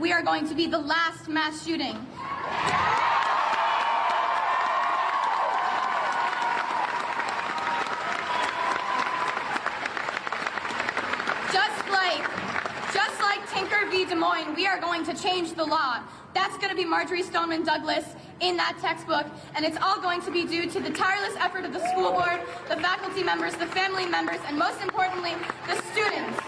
We are going to be the last mass shooting. Just like Tinker v. Des Moines, we are going to change the law. That's going to be Marjory Stoneman Douglas in that textbook, and it's all going to be due to the tireless effort of the school board, the faculty members, the family members, and most importantly, the students.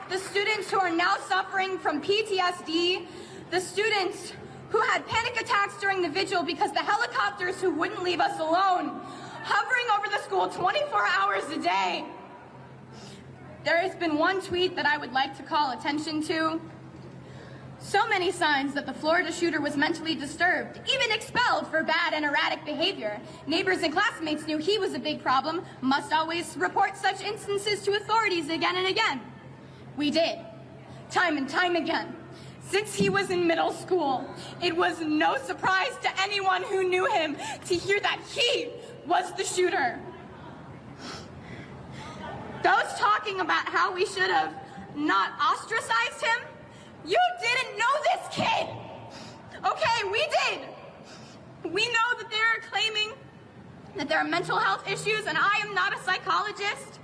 The students who are now suffering from PTSD, the students who had panic attacks during the vigil because the helicopters who wouldn't leave us alone, hovering over the school 24 hours a day. There has been one tweet that I would like to call attention to. So many signs that the Florida shooter was mentally disturbed, even expelled for bad and erratic behavior. Neighbors and classmates knew he was a big problem, must always report such instances to authorities again and again. We did, time and time again. Since he was in middle school, it was no surprise to anyone who knew him to hear that he was the shooter. Those talking about how we should have not ostracized him, you didn't know this kid. Okay, we did. We know that they're claiming that there are mental health issues, and I am not a psychologist,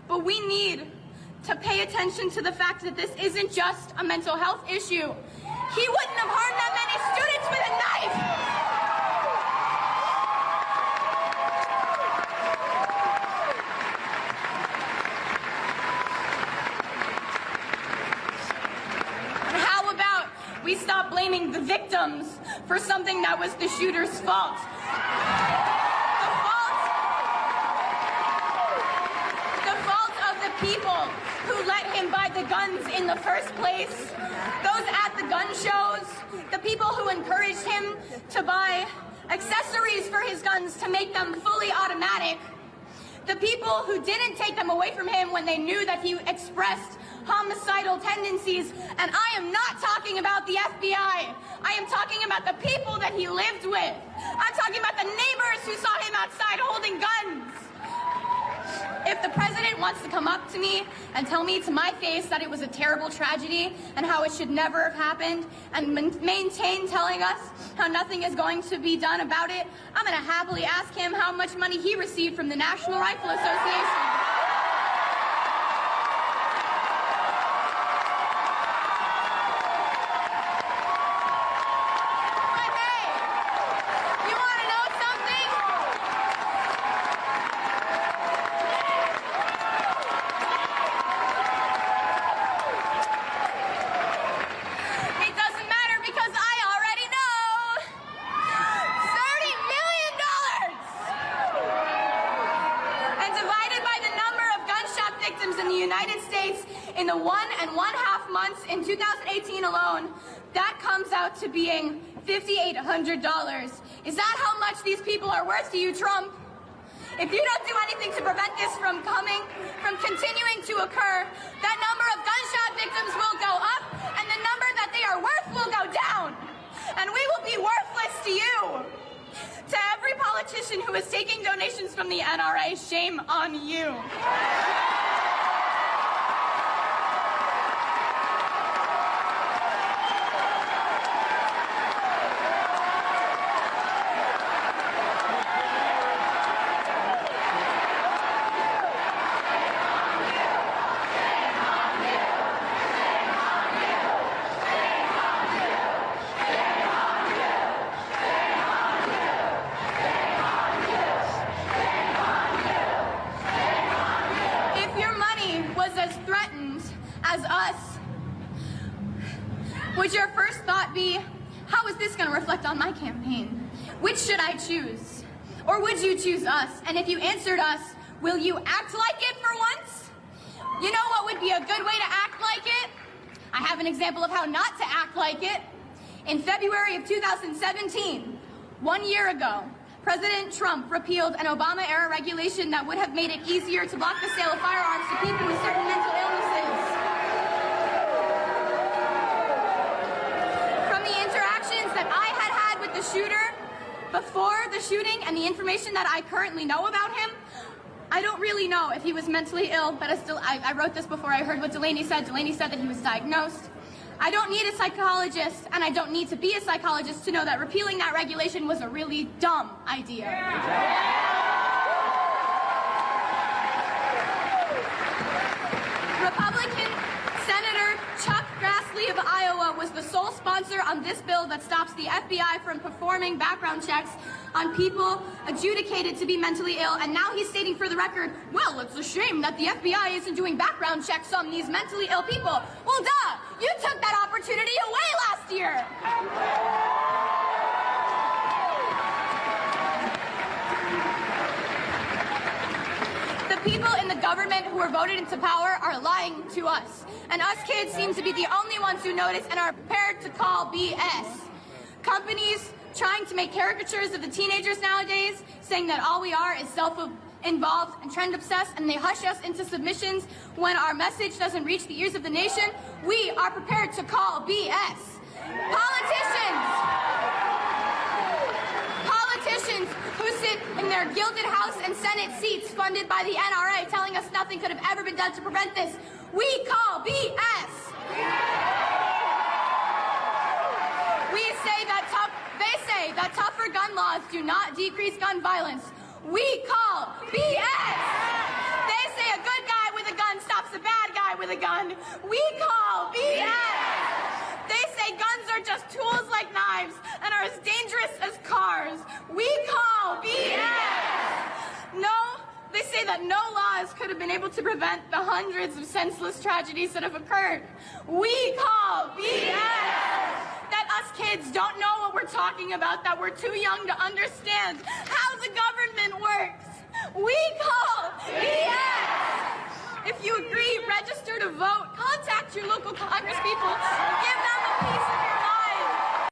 but we need to pay attention to the fact that this isn't just a mental health issue. He wouldn't have harmed that many students with a knife. And how about we stop blaming the victims for something that was the shooter's fault? The fault of the people who let him buy the guns in the first place, those at the gun shows, the people who encouraged him to buy accessories for his guns to make them fully automatic, the people who didn't take them away from him when they knew that he expressed homicidal tendencies. And I am not talking about the FBI. I am talking about the people that he lived with. I'm talking about the neighbors who saw him outside holding guns. If the president wants to come up to me and tell me to my face that it was a terrible tragedy and how it should never have happened, and maintain telling us how nothing is going to be done about it, I'm going to happily ask him how much money he received from the National Rifle Association. In the 1.5 months in 2018 alone, that comes out to being $5,800. Is that how much these people are worth to you, Trump? If you don't do anything to prevent this from continuing to occur, that number of gunshot victims will go up, and the number that they are worth will go down. And we will be worthless to you. To every politician who is taking donations from the NRA, shame on you. As us, would your first thought be, how is this going to reflect on my campaign? Which should I choose? Or would you choose us? And if you answered us, will you act like it for once? You know what would be a good way to act like it? I have an example of how not to act like it. In February of 2017, 1 year ago, President Trump repealed an Obama-era regulation that would have made it easier to block the sale of firearms to people with certain mental illnesses. From the interaction Before the shooting and the information that I currently know about him, I don't really know if he was mentally ill, but I wrote this before I heard what Delaney said. Delaney said that he was diagnosed. I don't need a psychologist, and I don't need to be a psychologist to know that repealing that regulation was a really dumb idea. Republican Senator Chuck Grassley of Iowa was the sole sponsor on this bill that stops the FBI from performing background checks on people adjudicated to be mentally ill, and now he's stating for the record, well, it's a shame that the FBI isn't doing background checks on these mentally ill people. Well, duh! You took that opportunity away last year! The people in the government who were voted into power are lying to us, and us kids seem to be the only ones who notice and are prepared to call BS. Companies trying to make caricatures of the teenagers nowadays, saying that all we are is self-involved and trend-obsessed, and they hush us into submissions when our message doesn't reach the ears of the nation. We are prepared to call BS. Politicians who sit in their gilded House and Senate seats funded by the NRA telling us nothing could have ever been done to prevent this. We call BS. They say that tougher gun laws do not decrease gun violence. We call BS. They say a good guy with a gun stops a bad guy with a gun. We call BS. They say guns are just tools like knives and are as dangerous as cars. We call BS. No, they say that no laws could have been able to prevent the hundreds of senseless tragedies that have occurred. We call BS. That us kids don't know what we're talking about, that we're too young to understand how the government works. We call BS. If you agree, register to vote. Contact your local congresspeople